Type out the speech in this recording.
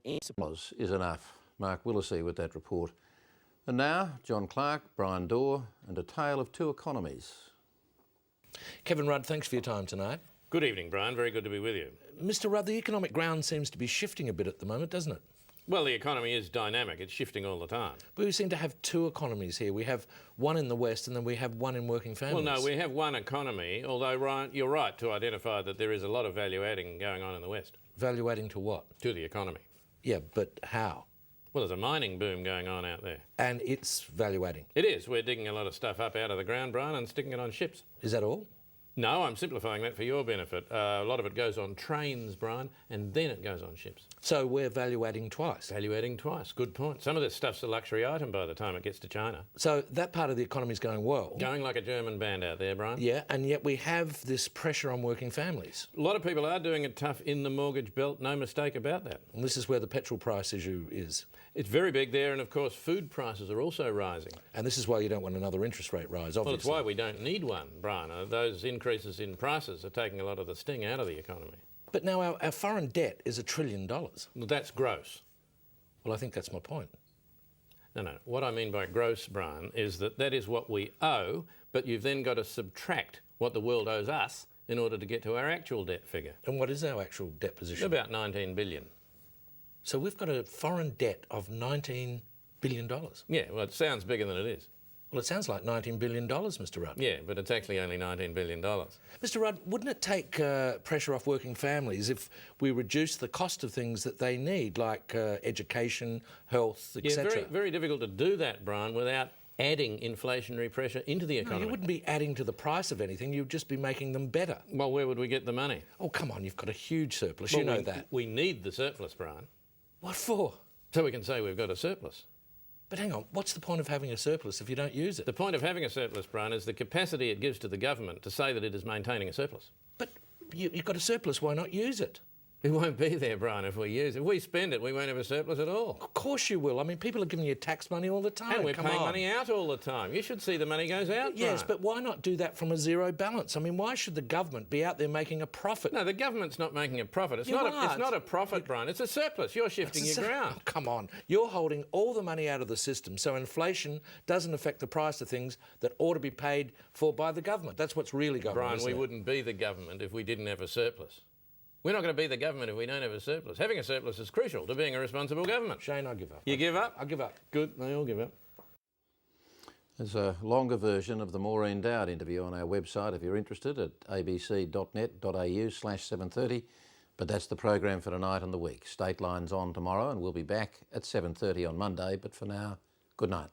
is enough. Mark Willisey with that report. And now, John Clarke, Brian Dawe, and a tale of two economies. Kevin Rudd, thanks for your time tonight. Good evening, Brian. Very good to be with you. Mr. Rudd, the economic ground seems to be shifting a bit at the moment, doesn't it? Well, the economy is dynamic. It's shifting all the time. But we seem to have two economies here. We have one in the West and then we have one in working families. Well, no, we have one economy, although Ryan, you're right to identify that there is a lot of value adding going on in the West. Value adding to what? To the economy. Yeah, but how? Well, there's a mining boom going on out there. And it's value adding? It is. We're digging a lot of stuff up out of the ground, Brian, and sticking it on ships. Is that all? No, I'm simplifying that for your benefit. A lot of it goes on trains, Brian, and then it goes on ships. So we're value adding twice? Value adding twice. Good point. Some of this stuff's a luxury item by the time it gets to China. So that part of the economy is going well? Going like a German band out there, Brian. Yeah, and yet we have this pressure on working families. A lot of people are doing it tough in the mortgage belt, no mistake about that. And this is where the petrol price issue is. It's very big there, and of course food prices are also rising. And this is why you don't want another interest rate rise, obviously. Well, it's why we don't need one, Brian. Those increases in prices are taking a lot of the sting out of the economy. But now our foreign debt is $1 trillion. Well, that's gross. Well, I think that's my point. No. What I mean by gross, Brian, is that is what we owe, but you've then got to subtract what the world owes us in order to get to our actual debt figure. And what is our actual debt position? About 19 billion. So we've got a foreign debt of $19 billion. Yeah, well, it sounds bigger than it is. Well, it sounds like $19 billion, Mr. Rudd. Yeah, but it's actually only $19 billion. Mr. Rudd, wouldn't it take pressure off working families if we reduce the cost of things that they need, like education, health, etc.? Yeah, very, very difficult to do that, Brian, without adding inflationary pressure into the economy. No, you wouldn't be adding to the price of anything, you'd just be making them better. Well, where would we get the money? Oh, come on, you've got a huge surplus, well, you know that. We need the surplus, Brian. What for? So we can say we've got a surplus. But hang on, what's the point of having a surplus if you don't use it? The point of having a surplus, Brian, is the capacity it gives to the government to say that it is maintaining a surplus. But you've got a surplus, why not use it? It won't be there, Brian, if we use it. If we spend it, we won't have a surplus at all. Of course you will. I mean, people are giving you tax money all the time. And we're paying money out all the time. You should see the money goes out, Yes, Brian. but why not do that from a zero balance? I mean, why should the government be out there making a profit? No, the government's not making a profit. It's not a profit, Brian. It's a surplus. You're shifting your ground. Oh, come on. You're holding all the money out of the system, so inflation doesn't affect the price of things that ought to be paid for by the government. That's what's really going on, Brian, we wouldn't be the government if we didn't have a surplus. We're not going to be the government if we don't have a surplus. Having a surplus is crucial to being a responsible government. Shane, I give up. You give up? I give up. Good, they all give up. There's a longer version of the Maureen Dowd interview on our website if you're interested at abc.net.au/730. But that's the program for tonight and the week. State Line's on tomorrow and we'll be back at 7:30 on Monday. But for now, good night.